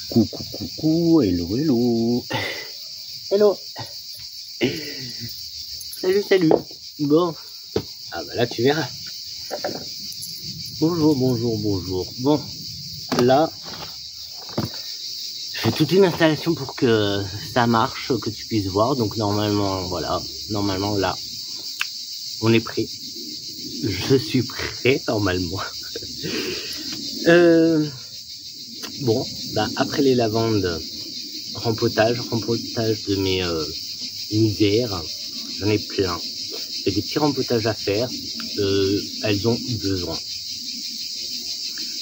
Coucou, coucou, hello, hello. Hello. Salut, salut. Bon. Ah bah là, tu verras. Bonjour, bonjour, bonjour. Bon, là, j'ai toute une installation pour que ça marche, que tu puisses voir. Donc normalement, voilà, normalement là, on est prêt. Je suis prêt, normalement. Bon, bah après les lavandes, rempotage de mes misères, j'en ai plein. J'ai des petits rempotages à faire, elles ont besoin.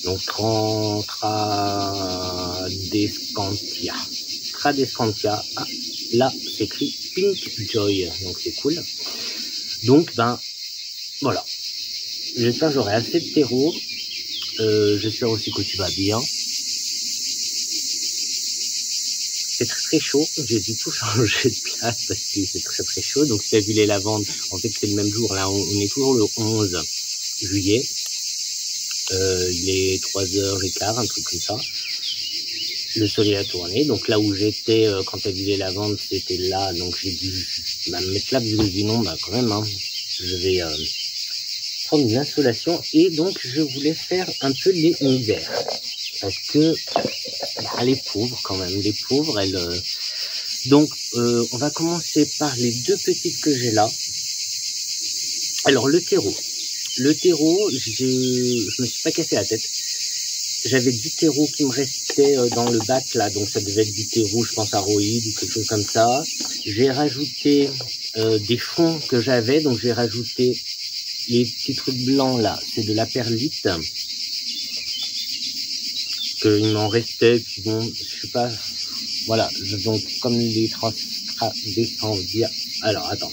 Donc Tradescantia. Ah, là c'est écrit Pink Joy, donc c'est cool. Donc ben voilà. J'espère que j'aurai assez de terreau. J'espère aussi que tu vas bien. C'est très chaud, j'ai dû tout changer de place parce que c'est très chaud. Donc si tu as vu les lavandes, en fait c'est le même jour, là on est toujours le 11 juillet. Il est 3h15, un truc comme ça. Le soleil a tourné, donc là où j'étais quand tu as vu les lavandes, c'était là, donc j'ai dû me mettre là, je me dis non, bah quand même, hein, je vais prendre une insolation, et donc je voulais faire un peu les misères. Parce que les pauvres quand même, les pauvres, elles... Donc, on va commencer par les deux petites que j'ai là. Alors, le terreau. Le terreau, je me suis pas cassé la tête. J'avais du terreau qui me restait dans le bac, là. Donc, ça devait être du terreau, je pense, aroïde ou quelque chose comme ça. J'ai rajouté des fonds que j'avais. Donc, j'ai rajouté les petits trucs blancs, là. C'est de la perlite. Il m'en restait, puis bon, je sais pas, voilà, donc comme les Tradescantia, alors attends,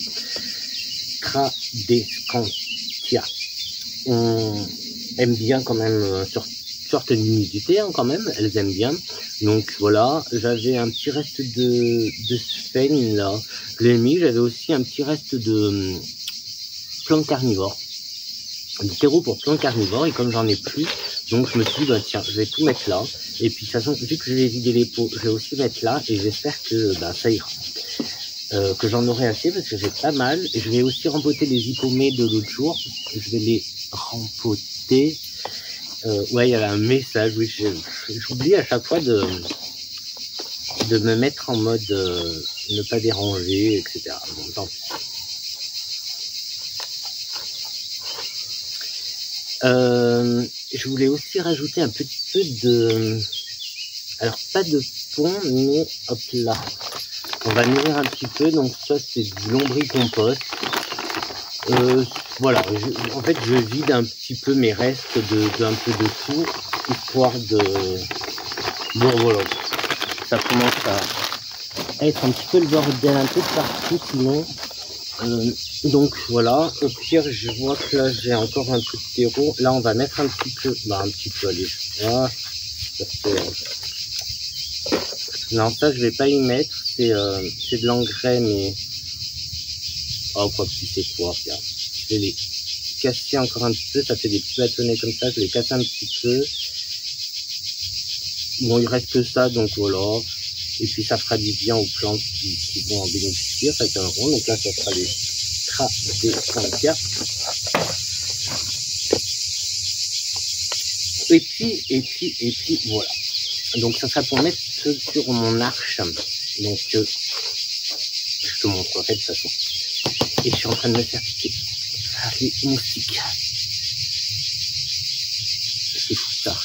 Tradescantia, on aime bien quand même sorte d'humidité, hein, quand même, elles aiment bien, donc voilà, j'avais un petit reste de sphène là, je l'ai mis, j'avais aussi un petit reste de plantes carnivores, du terreau pour plantes carnivores, et comme j'en ai plus, donc je me suis dit, bah tiens, je vais tout mettre là. Et puis de toute façon, vu que je vais vider les pots, je vais aussi mettre là. Et j'espère que bah, ça ira. Que j'en aurai assez parce que j'ai pas mal. Et je vais aussi rempoter les hippomées de l'autre jour. Je vais les rempoter. Ouais, il y avait un message. Oui, j'oublie à chaque fois de me mettre en mode ne pas déranger, etc. Bon, tant pis. Je voulais aussi rajouter un petit peu de... Alors, pas de pont, mais hop là. On va nourrir un petit peu. Donc, ça, c'est du lombricompost. Voilà. En fait, je vide un petit peu mes restes un peu de tout, histoire de... Bon, voilà. Ça commence à être un petit peu le bordel un peu de partout, sinon... donc voilà, au pire je vois que là j'ai encore un peu de terreau. Là on va mettre un petit peu, allez, voilà, ça fait, non ça je vais pas y mettre, c'est de l'engrais, mais oh quoi que tu sais quoi, regarde, je vais les casser encore un petit peu, ça fait des petits bâtonnets comme ça, je vais les casser un petit peu. Bon il reste que ça, donc voilà, et puis ça fera du bien aux plantes qui vont en bénéficier, ça fait un rond, donc là ça fera les Tradescantia. Et puis voilà. Donc ça sera pour mettre sur mon arche. Donc je te montrerai de toute façon. Et je suis en train de me faire piquer par les moustiques. C'est fou ça.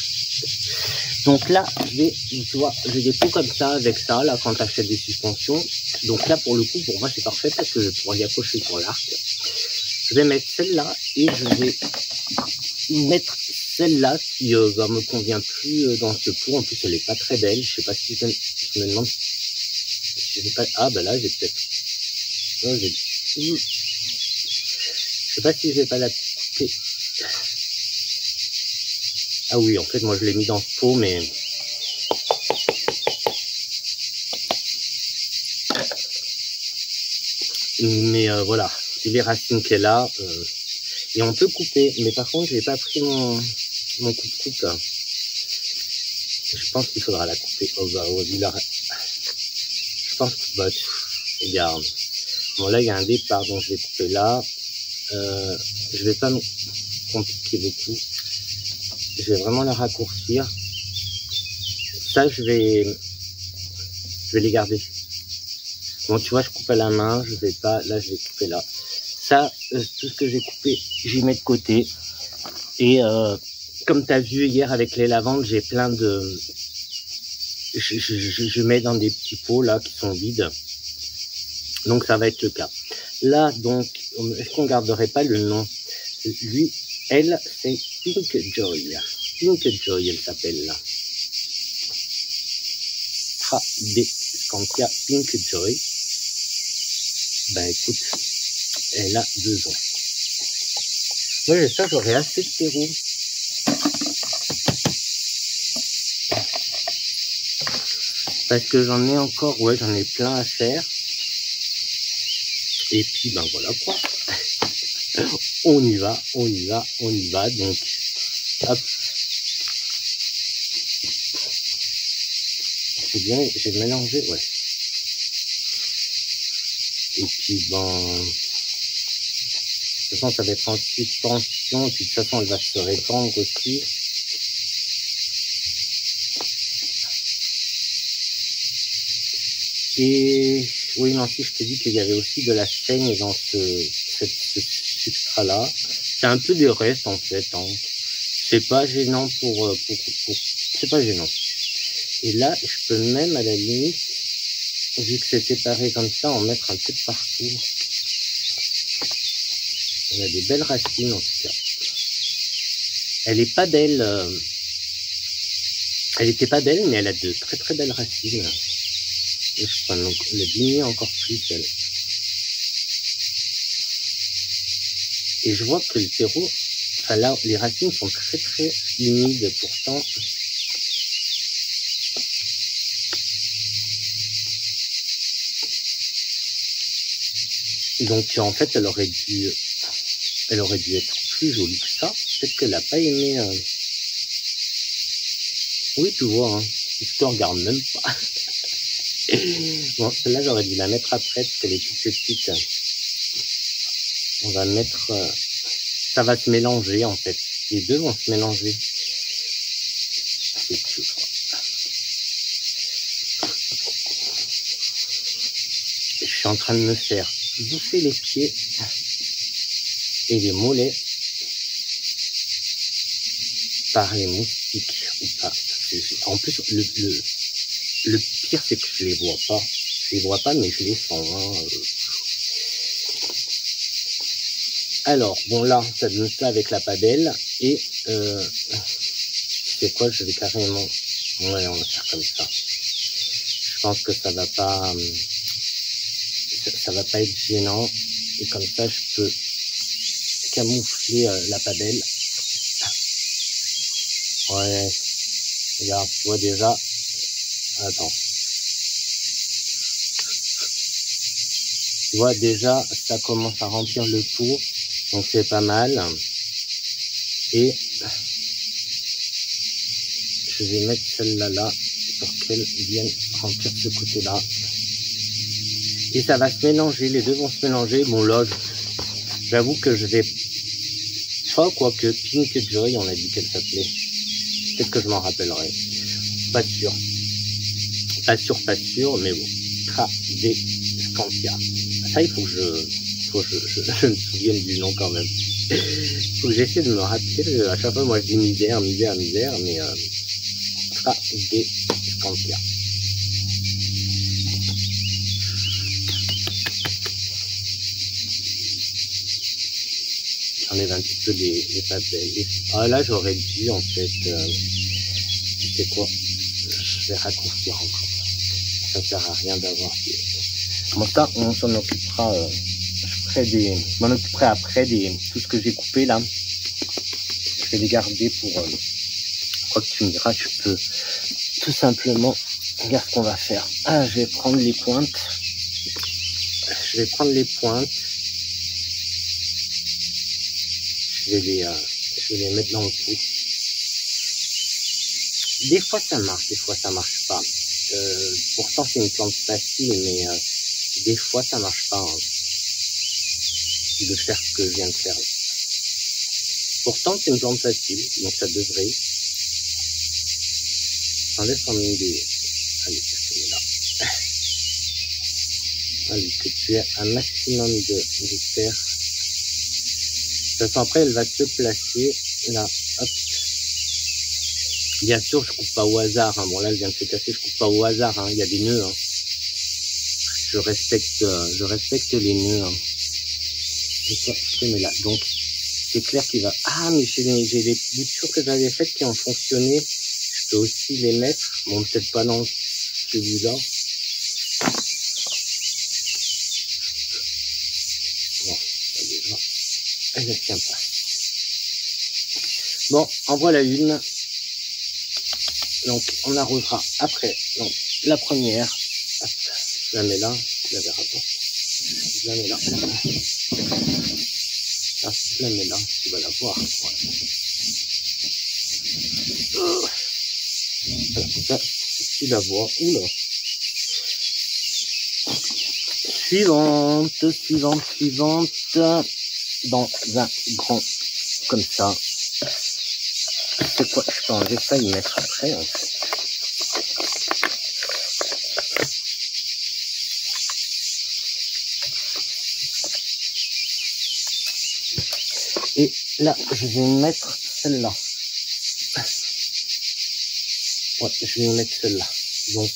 Donc là, tu vois, j'ai des pots comme ça, avec ça, là, quand tu achètes des suspensions. Donc là, pour le coup, pour moi, c'est parfait parce que je pourrais y accrocher sur l'arc. Je vais mettre celle-là et je vais mettre celle-là qui me convient plus dans ce pot. En plus, elle est pas très belle. Je sais pas si je me demande si j'ai pas... Ah, bah là, j'ai peut-être... Oh, je sais pas si je vais pas la couper. Ah oui, en fait, moi, je l'ai mis dans ce pot, mais... voilà, c'est les racines qu'elle a. Et on peut couper. Mais par contre, j'ai pas pris mon coupe-coupe. Je pense qu'il faudra la couper. Oh bah, je pense que, bah, regarde. Bon, là, il y a un départ, donc je vais couper là. Je vais pas me compliquer beaucoup. Je vais vraiment la raccourcir. Ça, je vais les garder. Bon, tu vois, je coupe à la main, je vais pas, là, je vais couper là. Ça, tout ce que j'ai coupé, j'y mets de côté. Et comme tu as vu hier avec les lavandes, j'ai plein de... Je mets dans des petits pots là qui sont vides. Donc ça va être le cas. Là, donc, est-ce qu'on garderait pas le nom? Lui, elle, c'est Pink Joy. Pink Joy, elle s'appelle là. Des Scantia Pink Joy. Ben écoute, elle a 2 ans. Moi, j'espère que j'aurai assez de terreau. Parce que j'en ai encore, ouais, j'en ai plein à faire. Et puis, ben voilà quoi. On y va, on y va, on y va. Donc, hop. C'est bien, j'ai mélangé, ouais. Et puis, ben... De toute façon, ça va être en suspension. Et puis, de toute façon, elle va se répandre aussi. Et oui, non, si je t'ai dit qu'il y avait aussi de la saigne dans ce substrat-là. C'est un peu des restes, en fait. Hein. C'est pas gênant c'est pas gênant. Et là, je peux même, à la limite, vu que c'est séparé comme ça, en mettre un peu de partout. Elle a des belles racines, en tout cas. Elle est pas belle. Elle était pas belle, mais elle a de très très belles racines. Et je prends donc le diminuer encore plus, elle. Et je vois que le terreau, enfin là, les racines sont très très humides, pourtant. Donc en fait, elle aurait dû être plus jolie que ça. Peut-être qu'elle n'a pas aimé. Oui, tu vois, hein. Je te regarde même pas. Bon, celle-là, j'aurais dû la mettre après parce qu'elle est toute petite. On va mettre... ça va se mélanger, en fait. Les deux vont se mélanger. C'est tout, je crois. Je suis en train de me faire bouffer les pieds et les mollets par les moustiques ou pas. En plus, le pire, c'est que je les vois pas. Je les vois pas, mais je les sens. Hein. Alors, bon là, ça donne ça avec la padelle. Et, c'est quoi, je vais carrément... Ouais, on va faire comme ça. Je pense que ça va pas... ça va pas être gênant. Et comme ça, je peux camoufler la padelle. Ouais. Regarde, tu vois déjà... Attends. Tu vois déjà, ça commence à remplir le tour. Donc c'est pas mal. Et je vais mettre celle-là là pour qu'elle vienne remplir ce côté-là. Et ça va se mélanger, les deux vont se mélanger. Bon là, j'avoue que je vais pas, quoique Pink Joy, on a dit qu'elle s'appelait. Peut-être que je m'en rappellerai. Pas sûr. Pas sûr, mais bon. Des Scantia. Ça, il faut que je me souvienne du nom quand même. Il faut que j'essaie de me rappeler. À chaque fois, moi, je dis misère, mais des Scantia. J'enlève un petit peu les papels. Ah là, j'aurais dû, en fait, tu sais quoi, je vais raccourcir encore. Ça sert à rien d'avoir des... Bon, ça, on s'en occupera, je m'en occuperai après tout ce que j'ai coupé là. Je vais les garder pour, quoi que tu me diras, je peux tout simplement, regarde ce qu'on va faire. Ah, je vais prendre les pointes. Je vais les mettre dans le pot. des fois ça marche, des fois ça marche pas. Pourtant c'est une plante facile, mais des fois ça marche pas hein, de faire ce que je viens de faire là. Pourtant c'est une plante facile, donc ça devrait. J'enlève quand même des... Allez, je te mets là. Allez, que tu aies un maximum de terre. De toute façon, après, elle va se placer là. Hop. Bien sûr, je coupe pas au hasard. Hein. Bon, là, elle vient de se casser. Je coupe pas au hasard. Hein. Il y a des nœuds. Hein. Je respecte les nœuds. Hein. Et ça, je te mets là. Donc, c'est clair qu'il va... Ah, mais j'ai les boutures que j'avais faites qui ont fonctionné. Je peux aussi les mettre. Bon, peut-être pas dans celui-là. Bon, déjà, elle ne tient pas. Bon, en voilà une. Donc, on arrosera après. Donc, la première. Hop, je la mets là. Tu la verras pas. Je la mets là. Ah, je la mets là. Tu vas la voir. Voilà. Voilà, comme ça, tu la vois. Oula. Suivante. Dans un grand comme ça. C'est quoi? Je peux enlever ça et y mettre après, en fait. Et là, je vais mettre celle-là. Ouais, je vais mettre celle-là. Donc,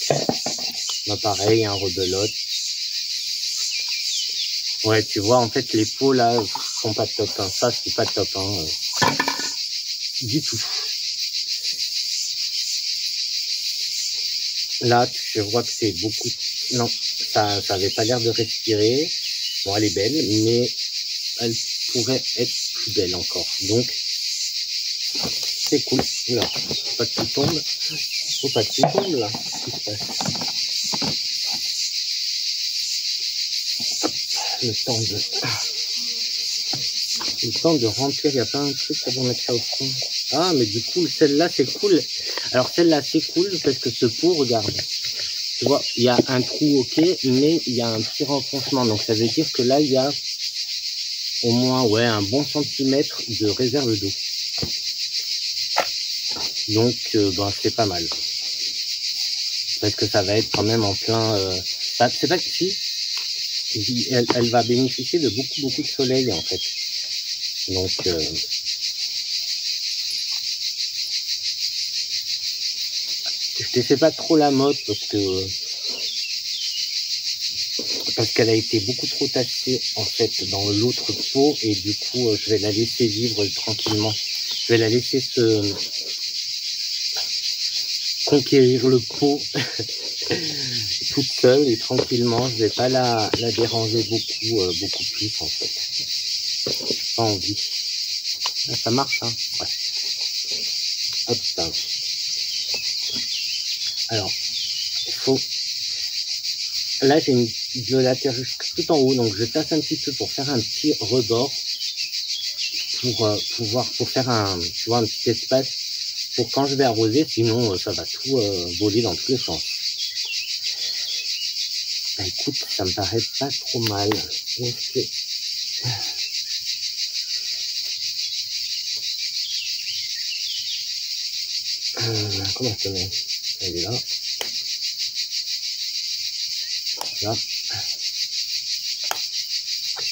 bah pareil, un rebelote. Ouais, tu vois, en fait, les pots, là, sont pas top. Hein. Ça, c'est pas top, hein. Du tout. Là, je vois que c'est beaucoup... Non, ça avait pas l'air de respirer. Bon, elle est belle, mais elle pourrait être plus belle encore. Donc, c'est cool. Oula, faut pas que tu tombes. Faut pas que tu tombes, là. Qu'est-ce qui se passe? Le temps de remplir, il n'y a pas un truc pour mettre ça au fond. Ah, mais du coup, celle-là, c'est cool. Alors, celle-là, c'est cool parce que ce pot, regarde. Tu vois, il y a un trou, ok, mais il y a un petit renfoncement. Donc, ça veut dire que là, il y a au moins, ouais, un bon centimètre de réserve d'eau. Donc, ben, c'est pas mal. Parce que ça va être quand même en plein... c'est pas que si... Elle va bénéficier de beaucoup de soleil, en fait. Donc, je te fais pas trop la mode parce qu'elle a été beaucoup trop tachée, en fait, dans l'autre pot. Et du coup, je vais la laisser vivre tranquillement. Je vais la laisser se conquérir le pot toute seule et tranquillement. Je vais pas la déranger beaucoup plus, en fait. J'ai pas envie. Ah, ça marche, hein. Ouais. Hop, ça. Alors, il faut... Là, j'ai de la terre tout en haut, donc je tasse un petit peu pour faire un petit rebord, pour faire un, tu vois, un petit espace pour quand je vais arroser, sinon ça va tout voler dans tous les sens. Bah, écoute, ça me paraît pas trop mal. Comment je te mets? Elle est là. Là.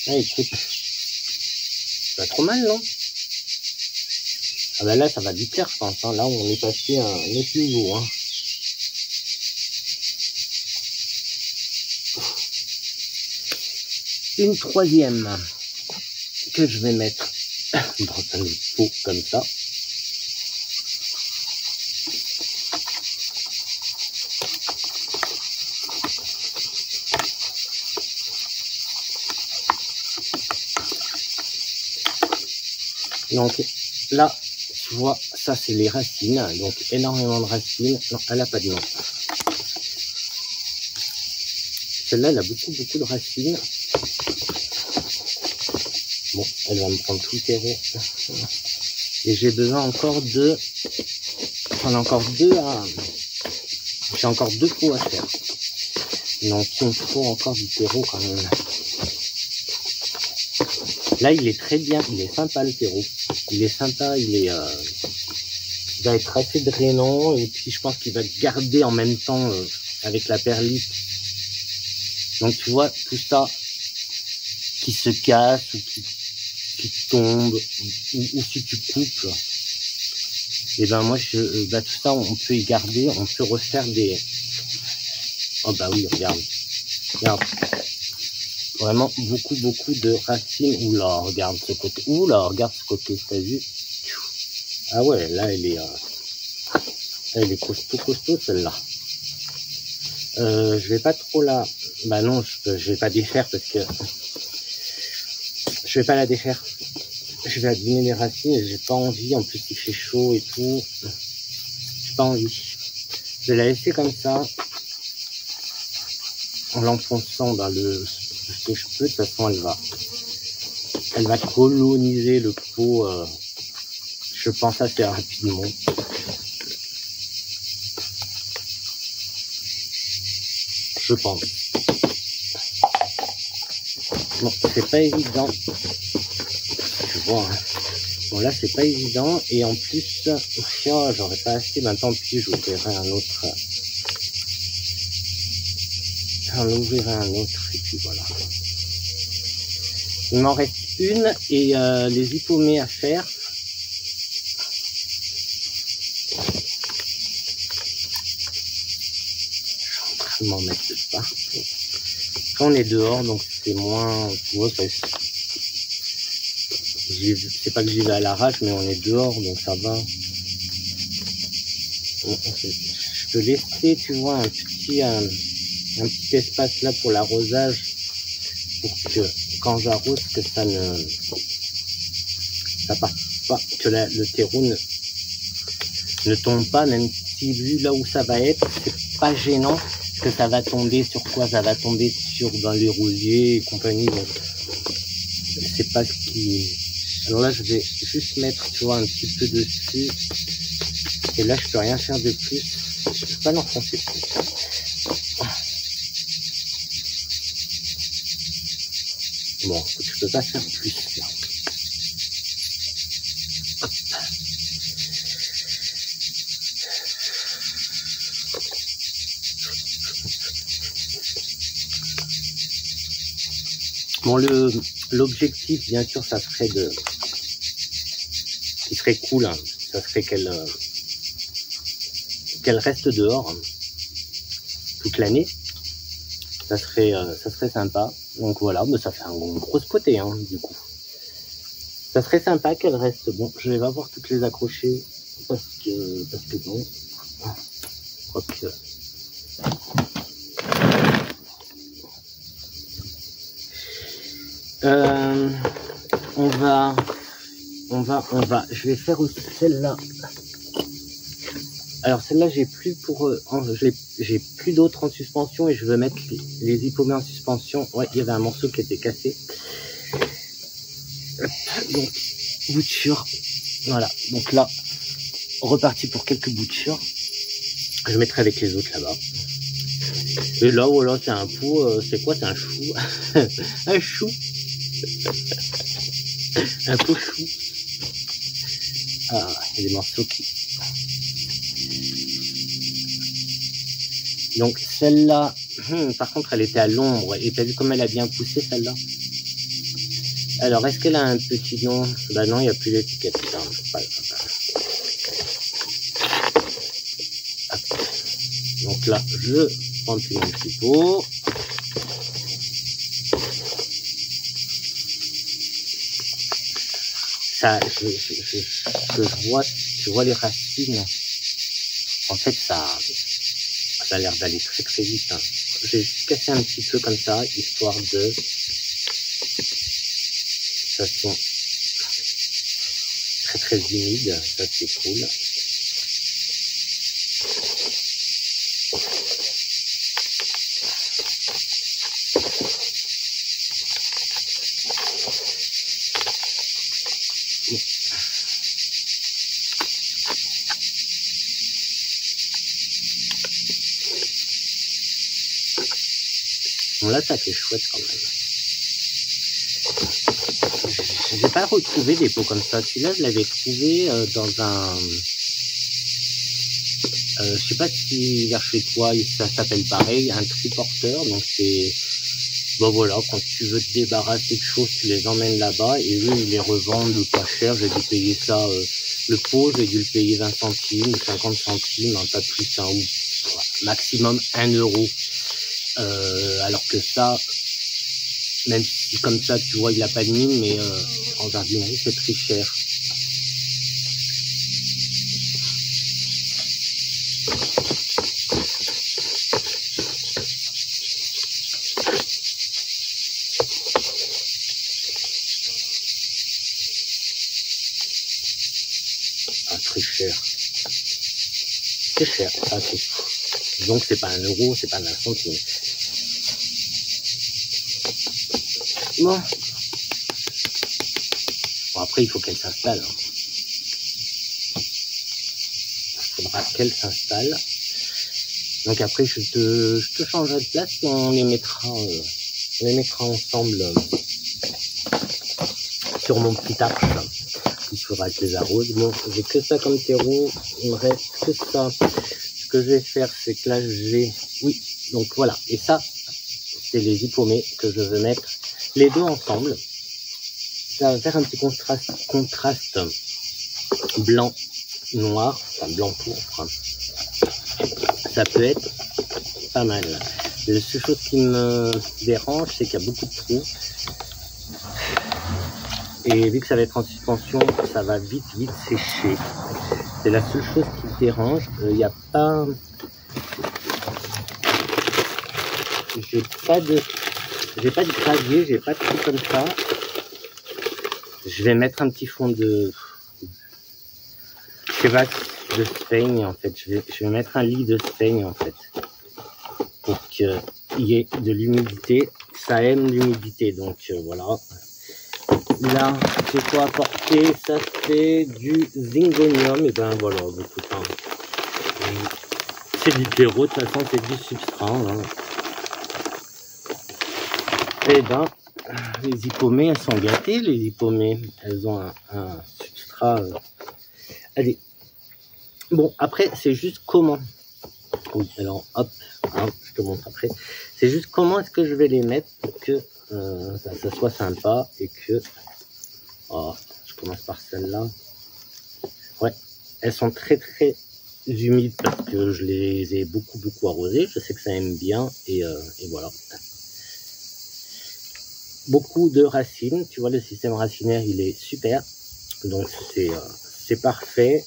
Ah, écoute. Pas trop mal, non? Ah ben là, ça va vite faire, je pense. Hein. Là, on est passé à un autre niveau. Hein. Une troisième que je vais mettre dans un pot comme ça. Donc là, tu vois, ça c'est les racines, donc énormément de racines. Non, elle n'a pas de nom. Celle-là, elle a beaucoup de racines. Bon, elle va me prendre tout le terreau. Et j'ai besoin encore de j'en ai encore deux à... J'ai encore 2 pots à faire. Donc il me faut encore du terreau quand même. Là il est très bien, il est sympa le terreau. Il est sympa, il va être assez drainant et puis je pense qu'il va garder en même temps avec la perlite. Donc tu vois tout ça qui se casse ou qui tombe ou si tu coupes. Et ben moi tout ça on peut y garder, on peut refaire des... Oh bah oui, regarde. Vraiment beaucoup de racines. Oula, regarde ce côté. Oula, regarde ce côté, t'as vu? Ah ouais, là elle est costaud celle-là. Je vais pas trop la... Bah non, je vais pas défaire parce que... Je vais pas la défaire. Je vais abîmer les racines et j'ai pas envie. En plus il fait chaud et tout. J'ai pas envie. Je vais la laisser comme ça. En l'enfonçant dans ce que je peux, de toute façon elle va coloniser le pot, je pense assez rapidement. Je pense. Bon, c'est pas évident. Tu vois, hein. Bon là c'est pas évident et en plus, oh, j'aurais pas assez, ben tant pis, j'ouvrirai un autre. J'en ouvrirai un autre et puis voilà. Il m'en reste une et les hypomées à faire. Je suis en train de m'en mettre de partout. Quand on est dehors, donc c'est moins... Ouais, c'est pas que j'y vais à l'arrache, mais on est dehors, donc ça va. Je peux laisser, tu vois, un petit espace là pour l'arrosage, pour que quand j'arrose, que ça parte pas, que le terreau ne tombe pas, même si vu là où ça va être, c'est pas gênant, que ça va tomber sur quoi? Ça va tomber sur dans les rosiers et compagnie, donc c'est pas ce qui... Alors là je vais juste mettre, tu vois, un petit peu dessus, et là je peux rien faire de plus, je peux pas l'enfoncer plus. Bon, je peux pas faire plus là. Hop. Bon, l'objectif, bien sûr, ça serait ce qui serait cool, hein, ça serait qu'elle reste dehors, hein, toute l'année. Ça serait sympa. Donc voilà, mais ça fait un gros spoté, hein, du coup. Ça serait sympa qu'elle reste. Bon, je vais voir toutes les accrocher parce que bon, je crois que on va. Je vais faire aussi celle-là. Alors celle-là, j'ai plus j'ai plus d'autres en suspension et je veux mettre les hypomées en suspension. Ouais, il y avait un morceau qui était cassé. Donc bouture. Voilà. Donc là, reparti pour quelques boutures. Je mettrai avec les autres là-bas. Et là, voilà, c'est un pot. C'est quoi? C'est un chou. Un chou. Un pot chou. Ah, il y a des morceaux qui... Donc celle-là, par contre, elle était à l'ombre. Et t'as vu comme elle a bien poussé celle-là? Alors, est-ce qu'elle a un petit nom? Bah non, il n'y a plus l'étiquette. Donc là, je prends tout mon petit pot. Ça, je vois les racines. En fait, ça a l'air d'aller très très vite. Hein. Je vais juste casser un petit peu comme ça, histoire de façon très très humide. Ça c'est cool. Bon, là, ça fait chouette quand même. J'ai pas retrouvé des pots comme ça. Celui-là, je l'avais trouvé dans un... je sais pas si vers chez toi, ça s'appelle pareil, un triporteur. Donc c'est... Bon voilà, quand tu veux te débarrasser de choses, tu les emmènes là-bas et eux, ils les revendent pas cher. J'ai dû payer ça, le pot, j'ai dû le payer 20 centimes ou 50 centimes, hein, pas plus, hein, ou maximum 1 euro. Alors que ça, même si comme ça, tu vois, il a pas de mine, mais en jardinerie, c'est très cher. Très cher. C'est cher, ça c'est. Donc c'est pas 1 euro, c'est pas 20 centimes. Bon. Bon après il faut qu'elle s'installe. Hein. Il faudra qu'elle s'installe. Donc après je te changerai de place et on les mettra ensemble sur mon petit arche. Il faudra que je les arrose. Bon, j'ai que ça comme terreau, il me reste que ça. Ce que je vais faire, c'est que là, oui, donc voilà. Et ça, c'est les hippomées que je veux mettre les deux ensemble. Ça va faire un petit contraste blanc-noir, enfin blanc-pourpre. Ça peut être pas mal. La seule chose qui me dérange, c'est qu'il y a beaucoup de trous. Et vu que ça va être en suspension, ça va vite sécher. C'est la seule chose qui me dérange. Il n'y a pas... J'ai pas de gravier, j'ai pas de truc comme ça. Je vais mettre un petit fond de... Je sais pas, de seigne en fait. Je vais mettre un lit de seigne en fait. Pour qu'il y ait de l'humidité. Ça aime l'humidité, donc voilà. Là, c'est quoi apporter? Ça c'est du zingonium. Et ben voilà, écoute, hein. C'est du terreau, de toute façon c'est du substrat. Hein. Et ben, les hippomées, elles sont gâtées, les hippomées. Elles ont un substrat. Allez. Bon, après, c'est juste comment. Oui, alors hop, hein, je te montre après. C'est juste comment est-ce que je vais les mettre pour que ça soit sympa et que... Oh, je commence par celle-là. Ouais, elles sont très humides parce que je les ai beaucoup arrosées. Je sais que ça aime bien et voilà. Beaucoup de racines. Tu vois, le système racinaire, il est super. Donc c'est parfait.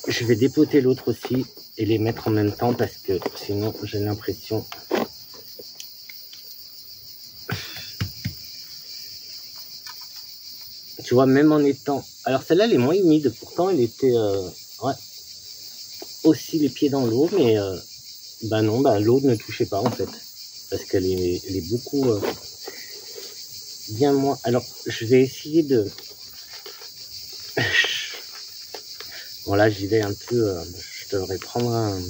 Je vais dépoter l'autre aussi et les mettre en même temps parce que sinon j'ai l'impression... Tu vois, même en étant... Alors celle-là, elle est moins humide. Pourtant, elle était... ouais, aussi les pieds dans l'eau. Mais bah non, bah, l'eau ne touchait pas en fait. Parce qu'elle est beaucoup... bien moins... Alors, je vais essayer de... Bon là, j'y vais un peu... je devrais prendre un...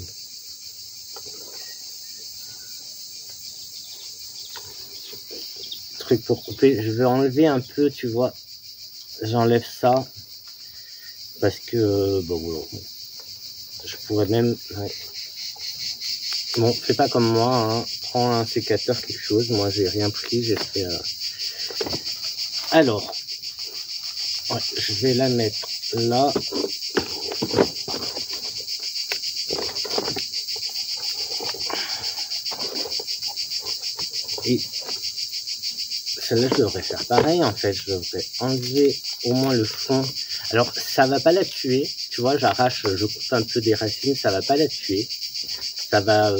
truc pour couper. Je vais enlever un peu, tu vois... J'enlève ça parce que bon, voilà. Je pourrais même... Ouais. Bon, fais pas comme moi, hein. Prends un sécateur, quelque chose. Moi, j'ai rien pris, j'ai fait... Alors, ouais, je vais la mettre là. Et celle-là, je devrais faire pareil, en fait. Je devrais enlever au moins le fond. Alors, ça va pas la tuer. Tu vois, j'arrache, je coupe un peu des racines. Ça va pas la tuer. Ça va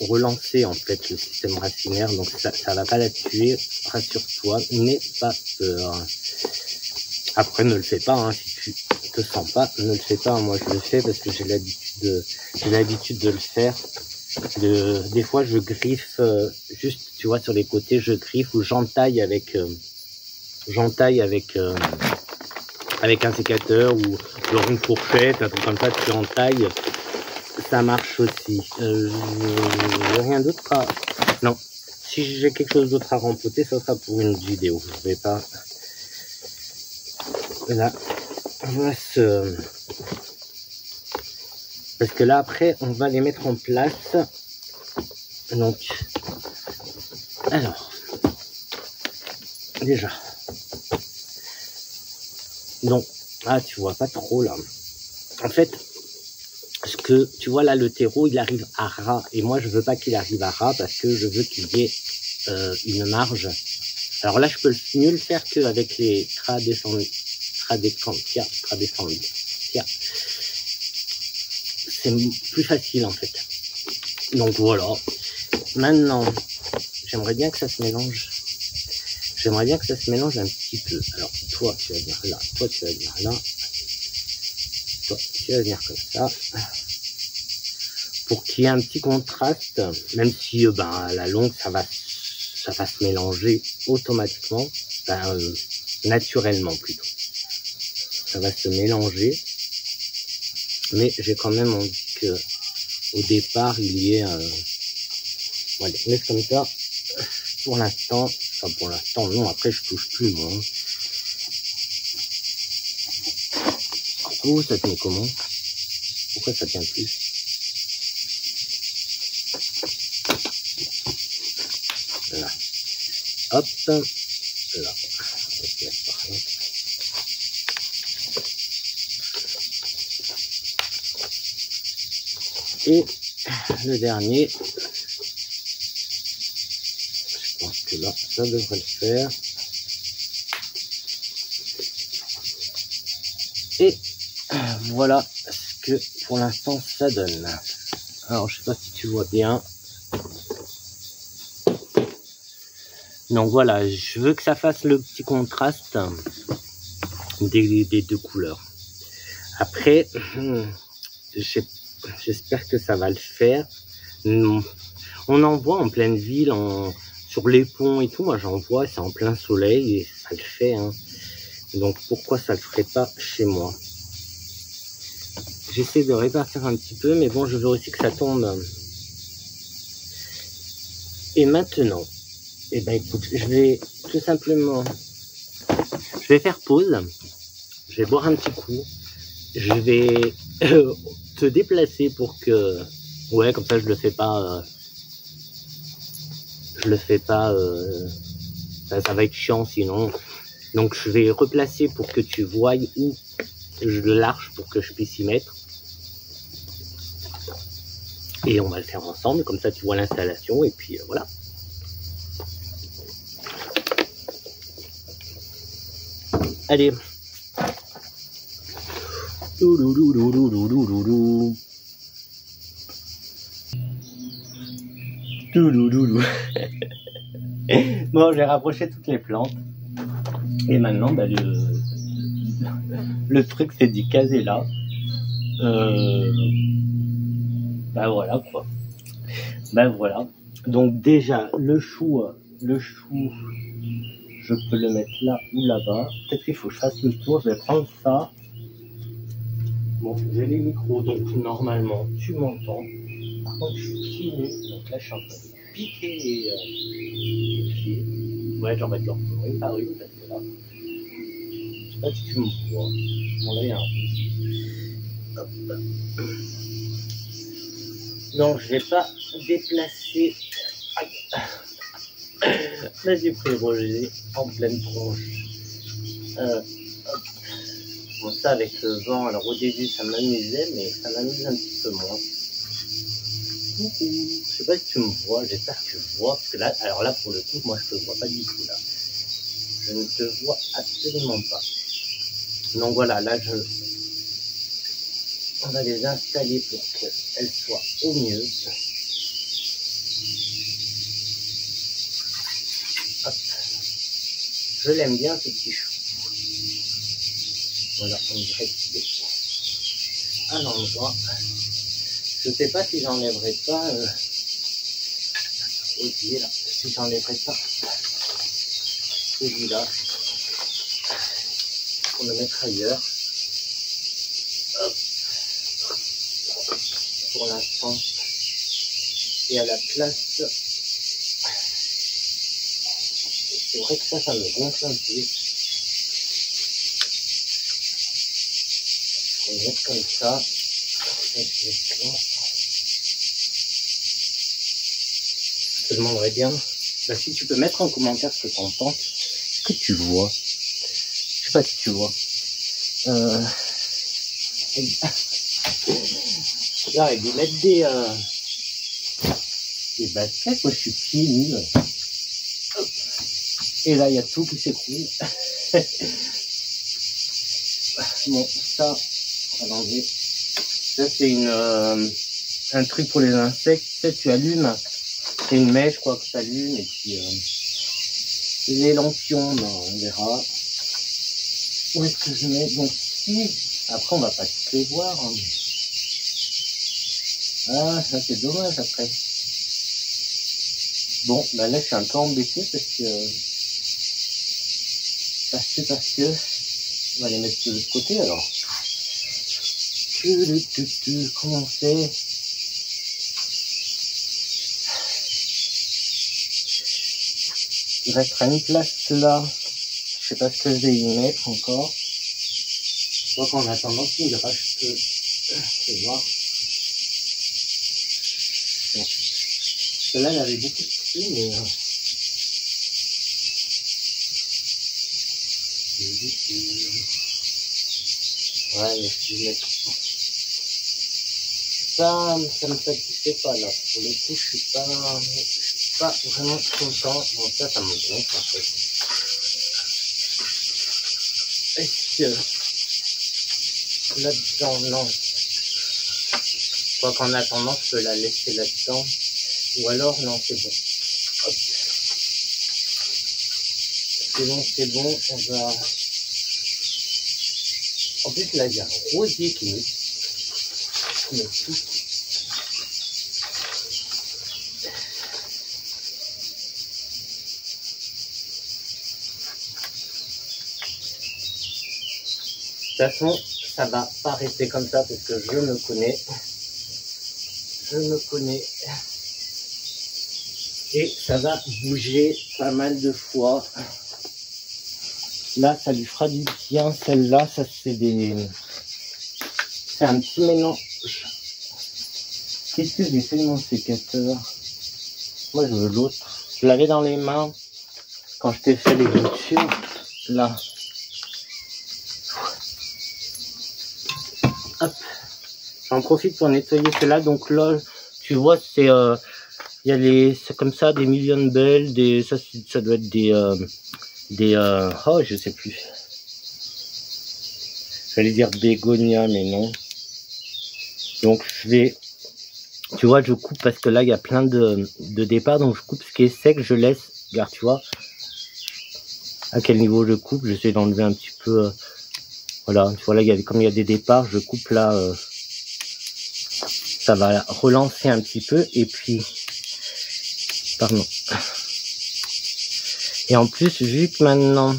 relancer, en fait, le système racinaire. Donc, ça va pas la tuer. Rassure-toi, n'aie pas peur. Après, ne le fais pas, hein. Si tu te sens pas, ne le fais pas. Moi, je le fais parce que j'ai l'habitude de le faire. Des fois, je griffe juste, tu vois, sur les côtés, je griffe ou j'entaille avec un sécateur ou genre une fourchette, un truc comme ça, tu entailles ça marche aussi. Rien d'autre à... Non, si j'ai quelque chose d'autre à rempoter, ça sera pour une vidéo. Je vais pas... Là, on va se... Parce que là, après, on va les mettre en place. Donc, alors, déjà. Donc, ah, tu vois pas trop là. En fait, ce que tu vois là, le terreau, il arrive à ras. Et moi, je veux pas qu'il arrive à ras parce que je veux qu'il y ait une marge. Alors là, je peux mieux le faire qu'avec les tradescendia. C'est plus facile en fait. Donc voilà. Maintenant, j'aimerais bien que ça se mélange. J'aimerais bien que ça se mélange un petit peu. Alors, toi, tu vas venir là. Toi, tu vas venir là. Toi, tu vas venir comme ça. Pour qu'il y ait un petit contraste. Même si, à la longue, ça va se mélanger automatiquement. Naturellement, plutôt. Ça va se mélanger. Mais j'ai quand même envie que, au départ, il y ait on laisse comme ça. Pour l'instant, enfin pour l'instant, non, après je touche plus, moi. Oh, ça tient comment? Pourquoi ça tient plus? Là. Hop. Là. Ok, par là. Et le dernier, je pense que là, ça devrait le faire. Et voilà ce que pour l'instant ça donne. Alors je sais pas si tu vois bien. Donc voilà, je veux que ça fasse le petit contraste des deux couleurs. Après, j'espère que ça va le faire. On en voit en pleine ville, sur les ponts et tout. Moi j'en vois, c'est en plein soleil et ça le fait. Hein. Donc pourquoi ça le ferait pas chez moi? J'essaie de répartir un petit peu, mais bon, je veux aussi que ça tombe. Et maintenant, eh ben écoute, je vais tout simplement, je vais faire pause. Je vais boire un petit coup. Je vais te déplacer pour que, ouais, comme ça je le fais pas. Ça va être chiant sinon. Donc je vais replacer pour que tu voies où je le large pour que je puisse y mettre. Et on va le faire ensemble, comme ça tu vois l'installation et puis voilà. Allez. Bon, j'ai rapproché toutes les plantes. Et maintenant, le truc c'est d'y caser là. Voilà quoi. Voilà. Donc déjà, le chou, je peux le mettre là ou là-bas. Peut-être qu'il faut que je fasse le tour. Je vais prendre ça. Bon, j'ai les micros, donc normalement, tu m'entends. Par contre, je suis pieds nus. Donc là, je suis en train de piquer les pieds. Ouais, j'en vais te leur prendre une par une parce que là, je sais pas si tu me vois. Bon, là, il y a un rouge. Hop. Donc, je vais pas déplacer. Là, j'ai pris le Roger en pleine tronche. Bon, ça, avec le vent, alors au début, ça m'amusait, mais ça m'amuse un petit peu moins. Je sais pas si tu me vois, j'espère que tu vois, parce que là, alors là, pour le coup, moi, je te vois pas du tout, là. Je ne te vois absolument pas. Donc voilà, là, on va les installer pour qu'elles soient au mieux. Hop. Je l'aime bien, ce petit chou. Voilà, on dirait qu'il est à l'endroit. Je sais pas si j'enlèverai pas là, si j'enlèverai pas celui-là pour le mettre ailleurs. Hop. pour l'instant. Et à la place, c'est vrai que ça me gonfle un peu. On va mettre comme ça. Je te demanderais bien si tu peux mettre en commentaire ce que tu en penses, ce que tu vois. Je sais pas si tu vois. Là, ils mettent des baskets, moi je suis pieds nus. Et là, il y a tout qui s'écroule. Bon, ça, on va l'enlever. Ça, c'est un truc pour les insectes. Tu sais, tu allumes. C'est une mèche, quoi, que tu allumes. Et puis, les lampions, ben, on verra. Où est-ce que je mets? Donc, ici. Après, on va pas tous les voir. Hein. Ah, ça, c'est dommage, après. Bon, ben là, je suis un peu embêté parce que... On va les mettre de l'autre côté, alors. Comment c'est? Il restera une place là. Je sais pas ce que je vais y mettre encore. Je vois qu'en attendant, tu me diras, je peux voir. Bon. Celle-là, elle avait beaucoup de prix, mais... Ouais, mais si je mets... Ça me satisfait pas, là. Pour le coup, je suis pas vraiment content. Bon, ça me gonfle, en fait. Est-ce que... Là-dedans, non. Je crois qu'en attendant, je peux la laisser là-dedans. Ou alors, non, c'est bon. Hop. C'est bon, on va... En plus, là, il y a un rosier qui est... De toute façon, ça va pas rester comme ça parce que je me connais. Et ça va bouger pas mal de fois. Là, ça lui fera du bien. Celle-là, ça c'est c'est un petit mélange. Qu'est-ce que j'ai fait de mon sécateur? Moi, je veux l'autre. Je l'avais dans les mains quand je t'ai fait les boutures. Là. Hop. J'en profite pour nettoyer cela. Donc là, tu vois, c'est il y a c'est comme ça des million belles, ça doit être oh, je sais plus. J'allais dire bégonia, mais non. Donc je vais, tu vois, je coupe parce que là il y a plein de départs, donc je coupe ce qui est sec, je laisse. Regarde, tu vois à quel niveau je coupe. J'essaie d'enlever un petit peu. Voilà, tu vois là, comme il y a des départs, je coupe là. Ça va relancer un petit peu et puis, pardon. Et en plus, vu que maintenant,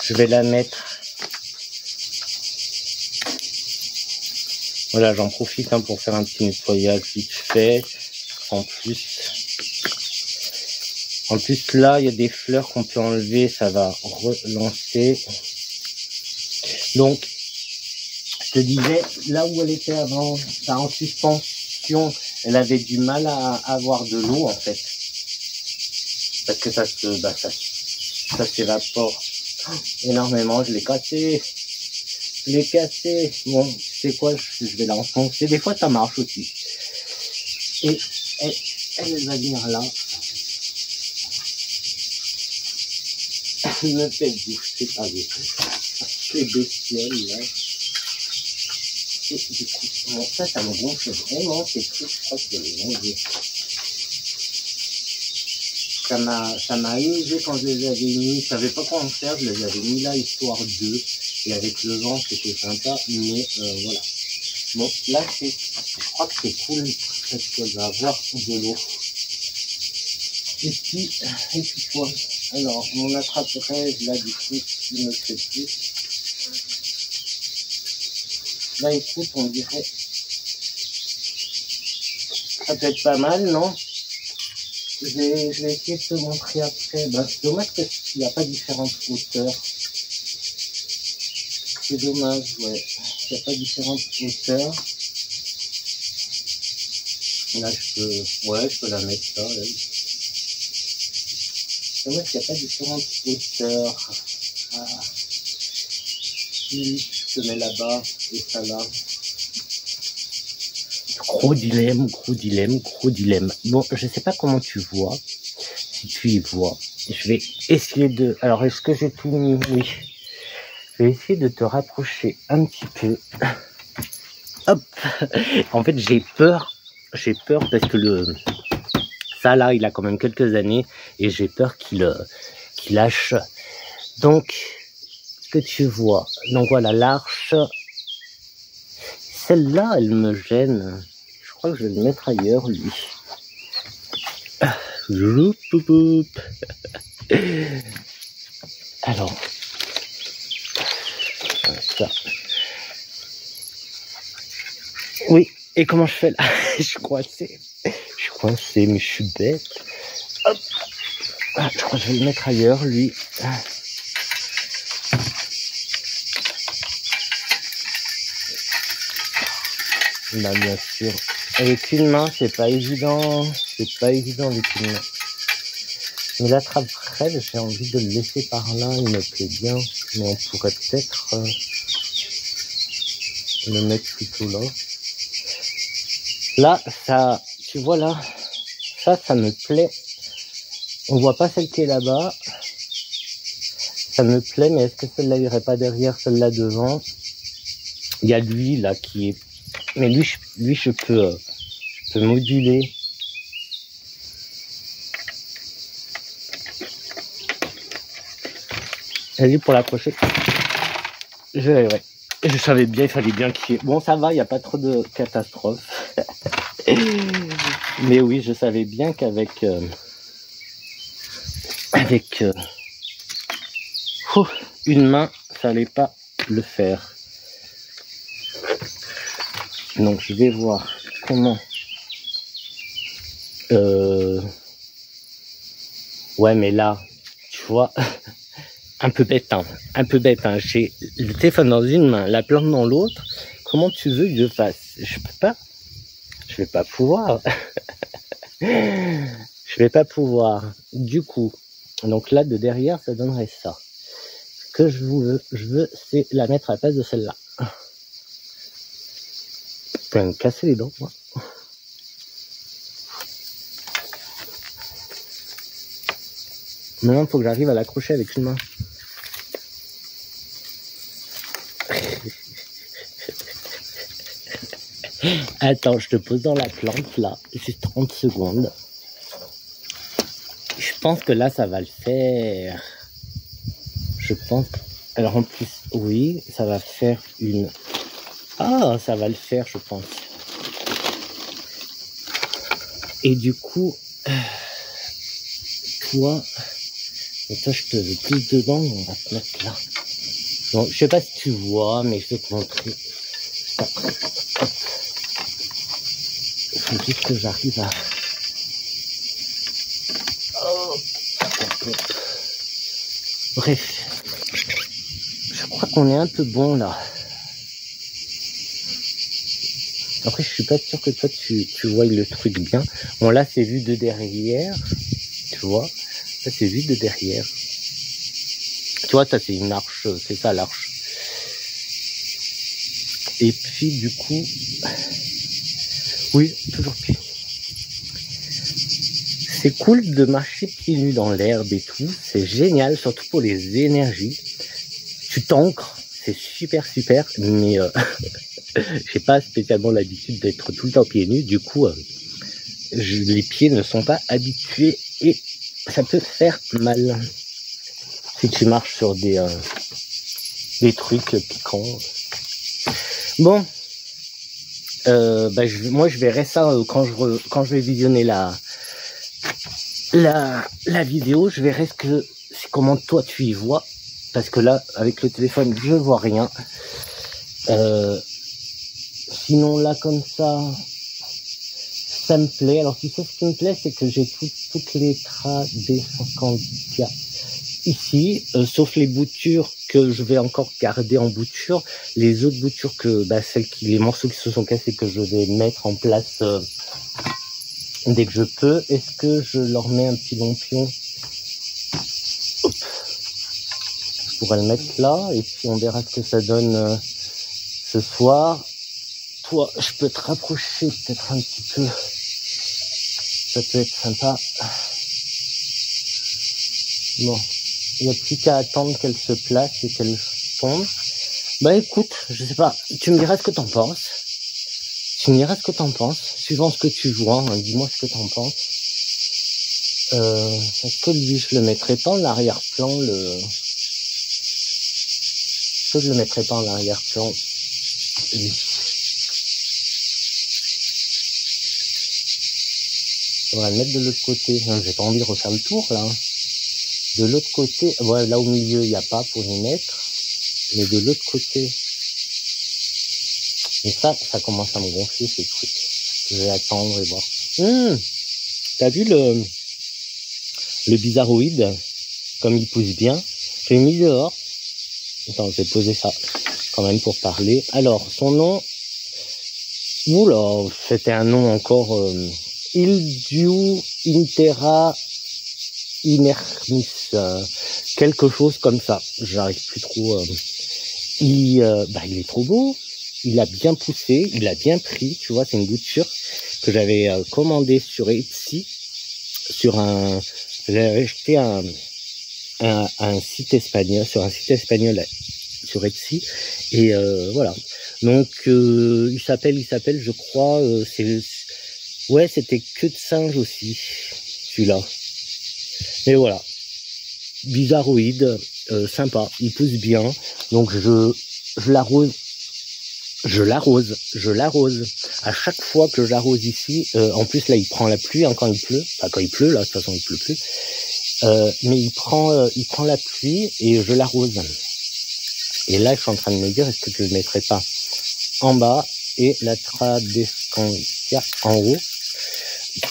je vais la mettre. Voilà, j'en profite hein, pour faire un petit nettoyage vite fait. En plus là, il y a des fleurs qu'on peut enlever, ça va relancer. Donc, je te disais, là où elle était avant, ça en suspension, elle avait du mal à avoir de l'eau en fait. Parce que ça s'évapore énormément. Je l'ai cassé. Bon, c'est quoi, je vais l'enfoncer. Des fois, ça marche aussi. Et elle va venir là. Elle me fait bouffer par ces bestioles là. Et du coup, bon, ça me gonfle vraiment ces trucs. Je crois que je vais l'enlever. Ça m'a amusé quand je les avais mis. Je savais pas quoi en faire. Je les avais mis là histoire d'eux. Et avec le vent, c'était sympa. Mais voilà. Bon, là, je crois que c'est cool parce qu'elle va avoir de l'eau. Et puis quoi? Alors, mon attrape-rêve, là, du coup, il me fait plus. Là, écoute, on dirait Ça peut être pas mal, non? Je vais essayer de te montrer après. Bah, c'est dommage qu'il n'y a pas différentes hauteurs. C'est dommage, ouais. Il n'y a pas différentes hauteurs. Là, je peux la mettre ça, elle. C'est dommage qu'il n'y a pas différentes hauteurs. Ah. Je te mets là-bas et ça là. Gros dilemme, gros dilemme, gros dilemme. Bon, je sais pas comment tu vois. Si tu y vois. Je vais essayer de... Alors, est-ce que j'ai tout mis? Oui. Je vais essayer de te rapprocher un petit peu. Hop. En fait, j'ai peur. J'ai peur parce que ça là, il a quand même quelques années. Et j'ai peur qu'il lâche. Donc, ce que tu vois. Donc voilà, l'arche. Celle-là, elle me gêne. Je crois que je vais le mettre ailleurs, lui. Alors, ça. Oui, et comment je fais là? Je suis coincé. Je suis coincé, mais je suis bête. Hop. Ah, je crois que je vais le mettre ailleurs, lui. Bah, bien sûr. Avec une main, c'est pas évident. C'est pas évident avec une main. Mais la trappe raide, j'ai envie de le laisser par là. Il me plaît bien. Mais on pourrait peut-être le mettre plutôt là. Là, ça, tu vois là, ça me plaît. On voit pas celle qui est là-bas. Ça me plaît, mais est-ce que celle-là irait pas derrière, celle-là devant? Il y a lui là qui est... Mais lui je peux moduler. Allez, pour la prochaine. Ouais. Je savais bien, il fallait bien qu'il y ait... Bon, ça va, il n'y a pas trop de catastrophes. Mais oui, je savais bien qu'avec... une main, ça allait pas le faire. Donc, je vais voir comment... Ouais, mais là, tu vois... Un peu bête, hein. J'ai le téléphone dans une main, la plante dans l'autre. Comment tu veux que je fasse? Je peux pas. Je vais pas pouvoir. Je vais pas pouvoir. Du coup, donc là, de derrière, ça donnerait ça. Ce que je veux, c'est la mettre à la place de celle-là. Je peux me casser les dents, moi. Maintenant, il faut que j'arrive à l'accrocher avec une main. Attends, je te pose dans la plante, là, juste 30 secondes. Je pense que là, ça va le faire. Je pense... Alors, en plus, oui, ça va faire une... Ah, ça va le faire, je pense. Et du coup, toi... Et toi, je te le pousse dedans, on va te mettre là. Donc, je sais pas si tu vois, mais je vais te montrer. Ça. Hop. Il faut juste que j'arrive à... Oh. Bref. Je crois qu'on est un peu bon, là. Après, je suis pas sûr que toi, tu vois le truc bien. Bon, là, c'est vu de derrière. Tu vois? Ça, c'est vu de derrière. Tu vois, ça, c'est une arche. C'est ça, l'arche. Et puis, du coup... Oui, toujours pieds. C'est cool de marcher pieds nus dans l'herbe et tout. C'est génial, surtout pour les énergies. Tu t'ancres. C'est super. Mais j'ai pas spécialement l'habitude d'être tout le temps pieds nus. Du coup, les pieds ne sont pas habitués et ça peut faire mal. Si tu marches sur des trucs piquants. Bon, moi je verrai ça quand je vais visionner la vidéo. Je verrai comment toi tu y vois, parce que là avec le téléphone je vois rien. Sinon là comme ça ça me plaît. Alors tu sais, ce qui me plaît, c'est que j'ai toutes les Tradiscantia ici, sauf les boutures que je vais encore garder en bouture. Les autres boutures les morceaux qui se sont cassés, que je vais mettre en place dès que je peux. Est-ce que je leur mets un petit lampion? Hop. Je pourrais le mettre là, et puis on verra ce que ça donne ce soir. Toi, je peux te rapprocher peut-être un petit peu. Ça peut être sympa. Bon, il n'y a plus qu'à attendre qu'elle se place et qu'elle tombe. Bah écoute, je sais pas, tu me diras ce que t'en penses. Suivant ce que tu vois, hein, dis-moi ce que t'en penses. Est-ce que lui, je le mettrais pas en arrière-plan, Est-ce que je le mettrais pas en arrière-plan, lui? On va le mettre de l'autre côté. J'ai pas envie de refaire le tour, là. De l'autre côté, ouais, là au milieu, il n'y a pas pour y mettre. Mais de l'autre côté. Mais ça commence à me gonfler, ces trucs. Je vais attendre et voir. T'as vu le bizarroïde, comme il pousse bien? J'ai mis dehors. Attends, je vais poser ça quand même pour parler. Alors, son nom... Oula, c'était un nom encore... Ildiu Intera Inermis, quelque chose comme ça. J'arrive plus trop... il est trop beau. Il a bien poussé, il a bien pris. Tu vois, c'est une bouture que j'avais commandée sur Etsy. J'avais acheté un site espagnol, sur sur Etsy. Et voilà. Donc, il s'appelle, je crois, ouais, c'était queue de singe aussi, celui-là. Mais voilà. Bizarroïde, sympa, il pousse bien. Donc, je l'arrose. Je l'arrose. À chaque fois que j'arrose ici, en plus là, il prend la pluie, hein, quand il pleut. Enfin, quand il pleut, là, de toute façon, il pleut plus. Mais il prend la pluie et je l'arrose. Et là, je suis en train de me dire, est-ce que je ne le mettrais pas en bas et la Tradiscantia en haut?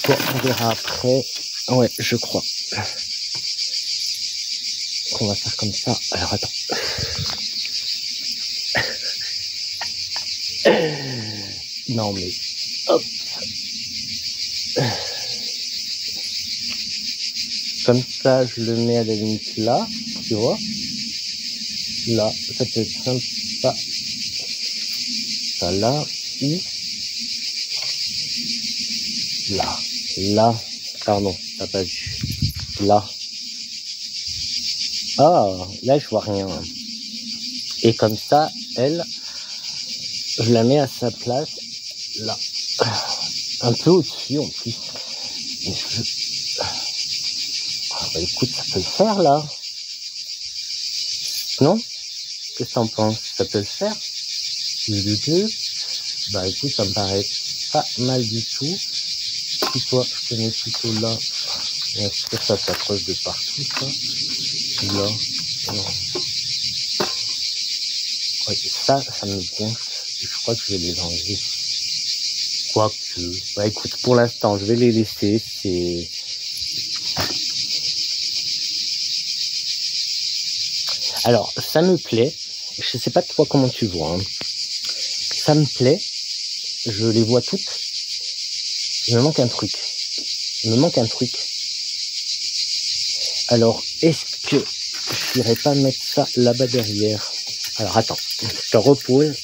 On verra après. Ouais, je crois qu'on va faire comme ça. Alors, attends. Non, mais... Hop. Comme ça, je le mets à la limite là, tu vois. Là, ça peut être sympa. Ça là, ou... Là, pardon, t'as pas vu. Là. Ah, là, je vois rien. Et comme ça, elle, je la mets à sa place, là. Un peu au-dessus, en plus. Bah, écoute, ça peut le faire, là. Non? Qu'est-ce que t'en penses? Ça peut le faire? Bah, écoute, ça me paraît pas mal du tout. Si toi, je te mets plutôt là. Bien sûr, ça s'approche de partout, ça. Là. Non. Ouais, ça me gonfle. Je crois que je vais les enlever. Quoique. Bah, écoute, pour l'instant, je vais les laisser. Alors, ça me plaît. Je sais pas toi comment tu vois. Hein. Ça me plaît. Je les vois toutes. Il me manque un truc. Alors, est-ce que je n'irais pas mettre ça là-bas derrière? Alors, attends. Je te repose.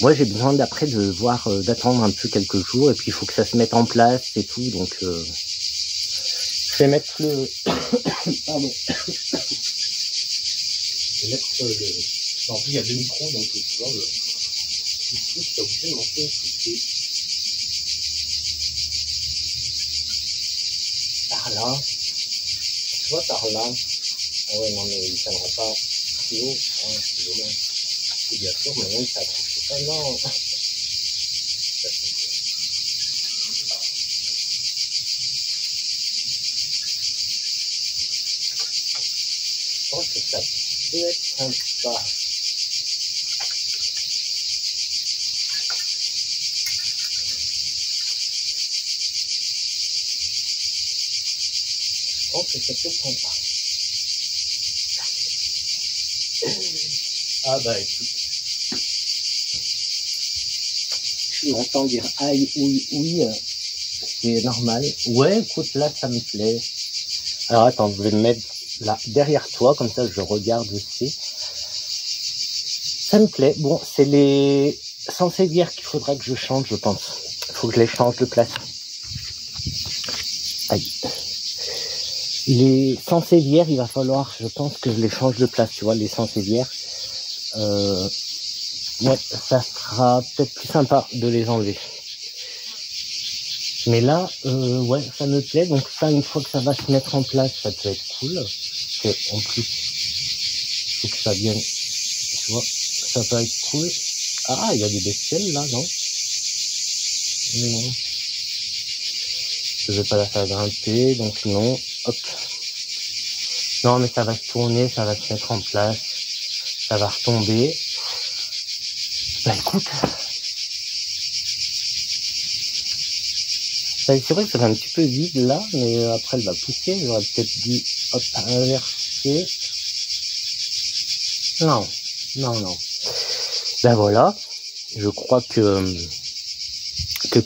Moi, j'ai besoin d'après de voir, d'attendre un peu quelques jours, et puis il faut que ça se mette en place et tout, donc je vais mettre le... Pardon. Je vais mettre le... En plus, il y a deux micros, donc tu vois, le... t'as obligé de monter un souci. Par là. Tu vois, par là. Ah ouais, non, mais il ne tiendra pas plus haut. Ah, c'est dommage. Et bien sûr, maintenant, ça touche. Ah non. pense que ça peut être sympa. Je pense que ça peut être sympa. Ah bah écoute. Tu m'entends dire aïe, oui, c'est normal. Ouais, écoute, là ça me plaît. Alors attends, je vais me mettre là derrière toi, comme ça je regarde aussi. Ça me plaît. Bon, c'est les sansevieres qu'il faudra que je change, je pense. Il faut que je les change de place. Aïe. Les sansevieres, il va falloir, je pense, que je les change de place, tu vois, les sansevieres. Ouais, ça sera peut-être plus sympa de les enlever. Mais là, ouais, ça me plaît. Donc ça, une fois que ça va se mettre en place, ça peut être cool. Parce que, en plus, faut que ça vienne, tu vois, ça peut être cool. Ah, il y a des bestioles là, non? Non. Je vais pas la faire grimper, donc non. Hop. Non, mais ça va se tourner, ça va se mettre en place. Ça va retomber. Bah écoute. C'est vrai que ça fait un petit peu vide là, mais après elle va pousser. J'aurais peut-être dû, hop, inverser. Non, non. Ben voilà. Je crois que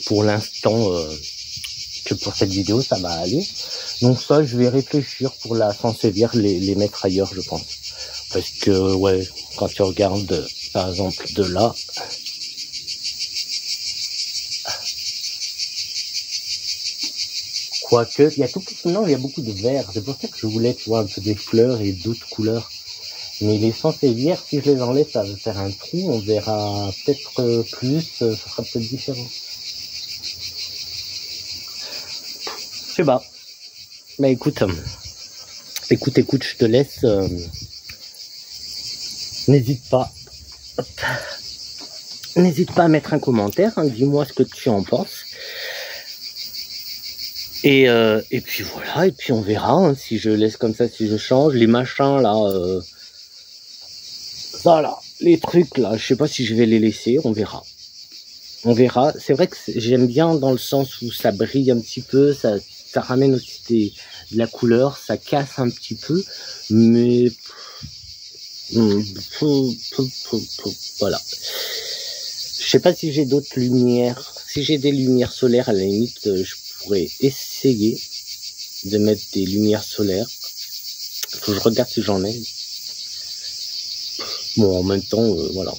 pour l'instant, que pour cette vidéo, ça va aller. Donc ça, je vais réfléchir pour la sansevieres, les mettre ailleurs, je pense. Parce que, ouais, quand tu regardes, par exemple, de là, quoique, il y a tout, non, il y a beaucoup de vert. C'est pour ça que je voulais, tu vois, un peu des fleurs et d'autres couleurs. Mais les sansevieres, si je les enlève, ça va faire un trou. On verra peut-être plus, ça sera peut-être différent. Je sais pas. Bah écoute, je te laisse. N'hésite pas. Hop. N'hésite pas à mettre un commentaire. Hein, dis-moi ce que tu en penses. Et puis voilà. Et puis on verra hein, si je laisse comme ça, si je change les machins là. Voilà, les trucs là. Je sais pas si je vais les laisser. On verra. On verra. C'est vrai que j'aime bien dans le sens où ça brille un petit peu. Ça ramène aussi de la couleur, ça casse un petit peu, mais voilà. Je sais pas si j'ai d'autres lumières. Si j'ai des lumières solaires, à la limite, je pourrais essayer de mettre des lumières solaires. Faut que je regarde si j'en ai. Bon, en même temps, voilà.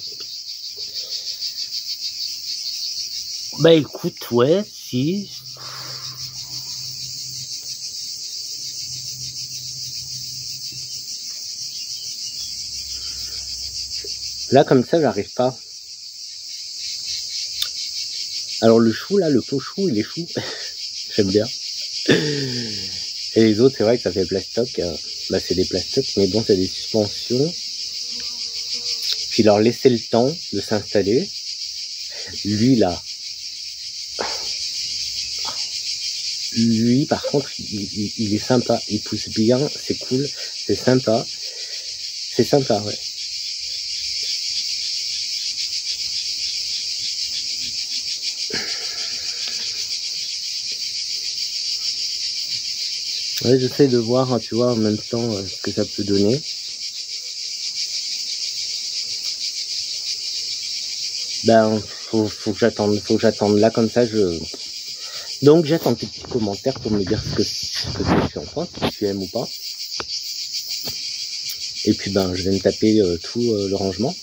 Bah écoute, ouais, si. Là, comme ça, j'arrive pas. Alors, le chou, là, le pot chou, il est fou. J'aime bien. Et les autres, c'est vrai que ça fait plastoc. Bah, c'est des plastocs, mais bon, c'est des suspensions. Puis leur laisser le temps de s'installer. Lui, là. Lui, par contre, il est sympa. Il pousse bien, c'est cool. C'est sympa. C'est sympa, ouais. Ouais, j'essaie de voir, tu vois, en même temps, ce que ça peut donner. Ben, faut que j'attende là, comme ça, Donc, j'attends tes petits commentaires pour me dire ce que tu en penses, si tu aimes ou pas. Et puis, ben, je vais me taper tout le rangement.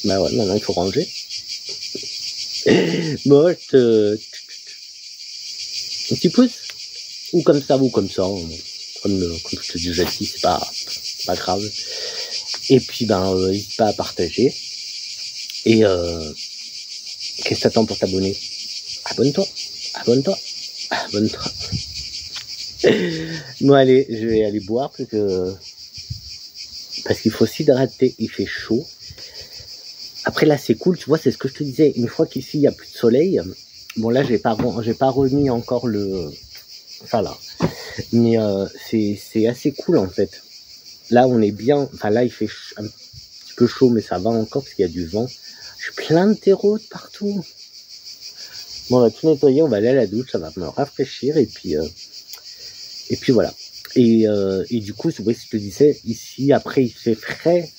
Ben ouais, maintenant, il faut ranger. Bon, un petit pouce. Ou comme ça, comme je te dis déjà ici, c'est pas grave. Et puis ben n'hésite pas à partager. Et qu'est-ce que t'attends pour t'abonner? Abonne-toi. Bon allez, je vais aller boire parce qu'il faut s'hydrater, il fait chaud. Après là c'est cool, tu vois, c'est ce que je te disais, une fois qu'ici il n'y a plus de soleil. Bon là j'ai pas remis encore ça là. Mais c'est assez cool en fait. Là, on est bien. Enfin, là, il fait un petit peu chaud, mais ça va encore parce qu'il y a du vent. J'ai plein de terreau partout. Bon, on va tout nettoyer, on va aller à la douche, ça va me rafraîchir et puis voilà. Et du coup, c'est vrai que je te disais, ici, après, il fait frais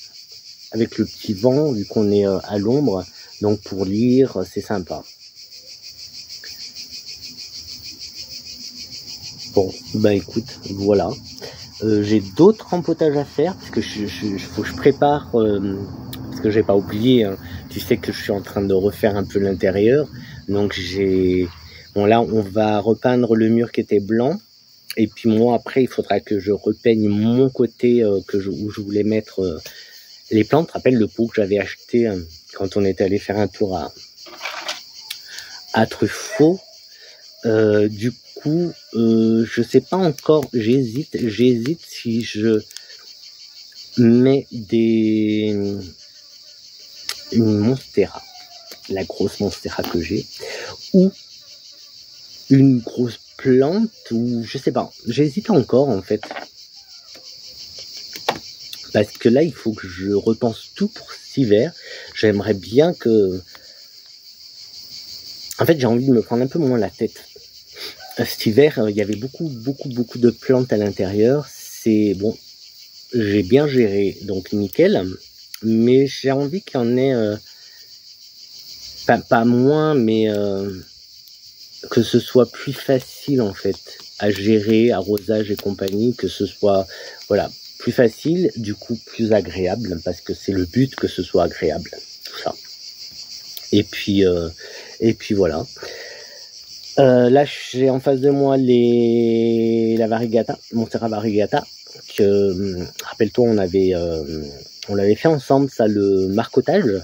avec le petit vent, vu qu'on est à l'ombre. Donc, pour lire, c'est sympa. Bon, bah écoute, voilà. J'ai d'autres rempotages à faire, parce que faut que je prépare, parce que j'ai pas oublié, hein, tu sais que je suis en train de refaire un peu l'intérieur. Donc, bon là, on va repeindre le mur qui était blanc. Et puis moi, après, il faudra que je repeigne mon côté où je voulais mettre les plantes. Tu te rappelles le pot que j'avais acheté quand on était allé faire un tour à Truffaut. Du coup, je sais pas encore, j'hésite si je mets une monstera, la grosse monstera que j'ai, ou une grosse plante, ou je sais pas, j'hésite encore en fait. Parce que là, il faut que je repense tout pour cet hiver. J'aimerais bien que... En fait, j'ai envie de me prendre un peu moins la tête. Cet hiver, il y avait beaucoup de plantes à l'intérieur. C'est bon, j'ai bien géré, donc nickel. Mais j'ai envie qu'il y en ait... pas moins, mais... que ce soit plus facile, en fait, à gérer, arrosage et compagnie. Que ce soit... Voilà, plus facile, du coup plus agréable, parce que c'est le but que ce soit agréable, tout ça. Et puis voilà. Là, j'ai en face de moi la variegata, Monstera variegata, que, rappelle-toi, on l'avait fait ensemble, ça, le marcottage.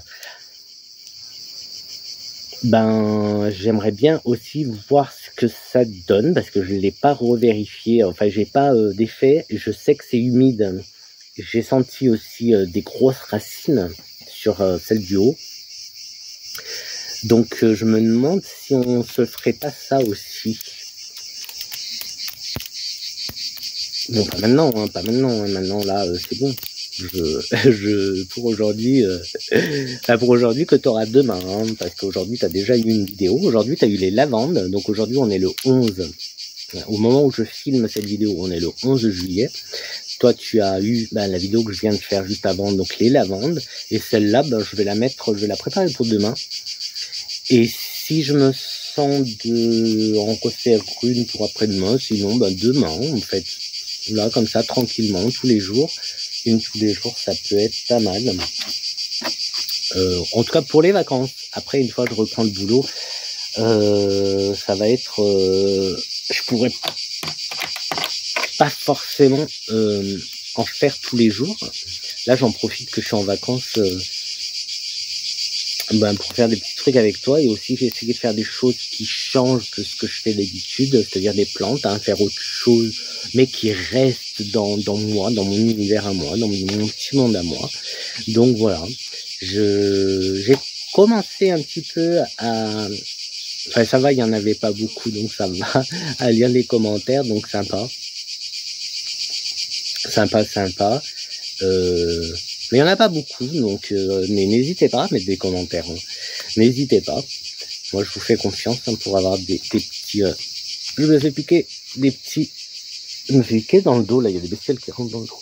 Ben, j'aimerais bien aussi voir ce que ça donne, parce que je l'ai pas revérifié, enfin, j'ai pas d'effet, je sais que c'est humide. J'ai senti aussi des grosses racines sur celle du haut. Donc, je me demande si on se ferait pas ça aussi. Bon, pas maintenant, hein, maintenant, là, c'est bon. Pour aujourd'hui, que tu auras demain, hein, parce qu'aujourd'hui, tu as déjà eu une vidéo. Aujourd'hui, tu as eu les lavandes. Donc, aujourd'hui, on est le 11. Au moment où je filme cette vidéo, on est le 11 juillet. Toi, tu as eu la vidéo que je viens de faire juste avant, donc les lavandes. Et celle-là, je vais la préparer pour demain. Et si je me sens en refaire une pour après-demain, sinon, demain, en fait, là, comme ça, tranquillement, tous les jours. Une tous les jours, ça peut être pas mal. En tout cas, pour les vacances. Après, une fois que je reprends le boulot, ça va être... je pourrais pas forcément en faire tous les jours. Là, j'en profite que je suis en vacances pour faire des petits trucs avec toi, et aussi j'ai essayé de faire des choses qui changent de ce que je fais d'habitude, c'est-à-dire des plantes, faire autre chose, mais qui reste dans moi, dans mon univers à moi, dans mon petit monde à moi. Donc voilà, j'ai commencé un petit peu à... Enfin, ça va, il y en avait pas beaucoup, donc ça va, à lire les commentaires, donc sympa. Mais il n'y en a pas beaucoup, donc mais n'hésitez pas à mettre des commentaires. Hein. N'hésitez pas. Moi, je vous fais confiance pour avoir des petits... je me fais piquer des petits... Je me fais piquer dans le dos, là, il y a des bestioles qui rentrent dans le dos.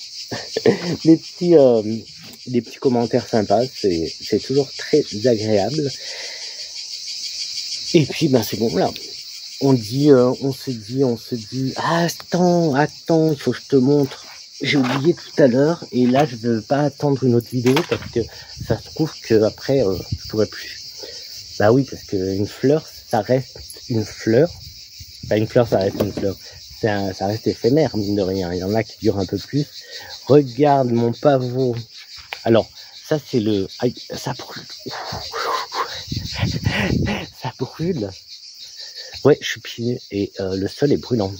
Des petits commentaires sympas, c'est toujours très agréable. Et puis, c'est bon, là. On se dit, ah, attends, il faut que je te montre. J'ai oublié tout à l'heure, et là, je ne veux pas attendre une autre vidéo, parce que ça se trouve qu'après, je pourrais plus. Bah oui, parce qu'une fleur, ça reste une fleur. Enfin, une fleur, ça reste une fleur. Ça reste éphémère, mine de rien. Il y en a qui durent un peu plus. Regarde mon pavot. Alors, ça, c'est le... Aïe, ça brûle. Ça brûle. Ouais, je suis pieds nus, et le sol est brûlant.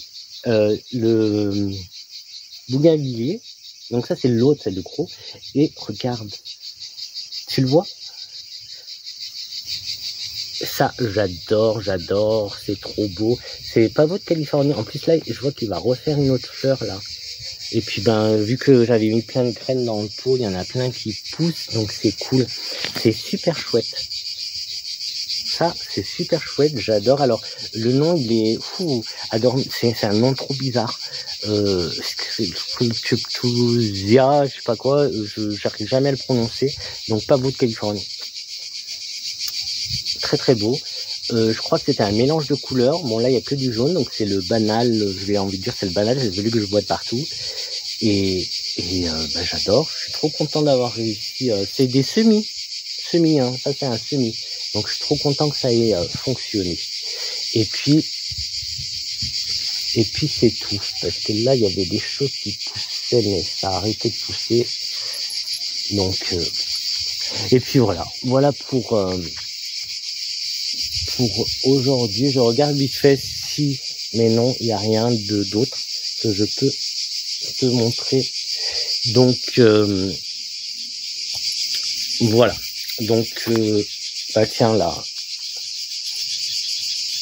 Le... bougainvillier, donc ça c'est l'autre, c'est le gros, et regarde, tu le vois, ça j'adore, c'est trop beau, c'est pavot de Californie. En plus là je vois qu'il va refaire une autre fleur là, Et puis ben vu que j'avais mis plein de graines dans le pot, il y en a plein qui poussent, donc c'est cool. C'est super chouette. Ça, c'est super chouette, j'adore. Alors, le nom, il est fou. C'est un nom trop bizarre. Sculptusia, je sais pas quoi, j'arrive jamais à le prononcer. Donc, Pavot de Californie. Très très beau. Je crois que c'était un mélange de couleurs. Bon, là, il y a que du jaune, donc c'est le banal. J'ai envie de dire, c'est le banal, c'est celui que je vois de partout. Et bah, j'adore. Je suis trop content d'avoir réussi. C'est des semis, hein. Ça, c'est un semis. Donc, je suis trop content que ça ait fonctionné. Et puis c'est tout. Parce que là, il y avait des choses qui poussaient, mais ça a arrêté de pousser. Donc, et puis voilà. Voilà pour aujourd'hui. Je regarde vite fait si, mais non, il n'y a rien d'autre que je peux te montrer. Donc, voilà. Donc, bah tiens là,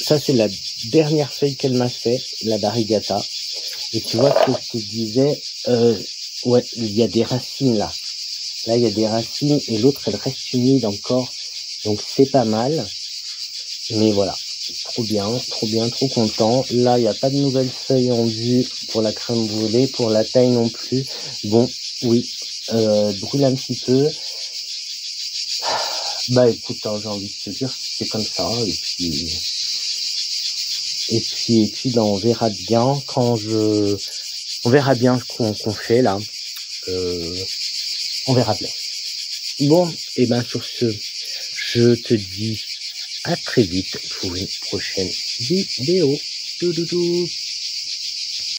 ça c'est la dernière feuille qu'elle m'a fait, la variegata. Et tu vois ce que je te disais, ouais, il y a des racines là. Là il y a des racines et l'autre elle reste humide encore, donc c'est pas mal. Mais voilà, trop bien, trop content. Là il n'y a pas de nouvelles feuilles en vue pour la crème brûlée, pour la taille non plus. Bon, oui, brûle un petit peu. Bah écoute, hein, j'ai envie de te dire, c'est comme ça, et puis ben, on verra bien on verra bien ce qu'on fait là, on verra bien. Bon, et ben sur ce, je te dis à très vite pour une prochaine vidéo. Doudou.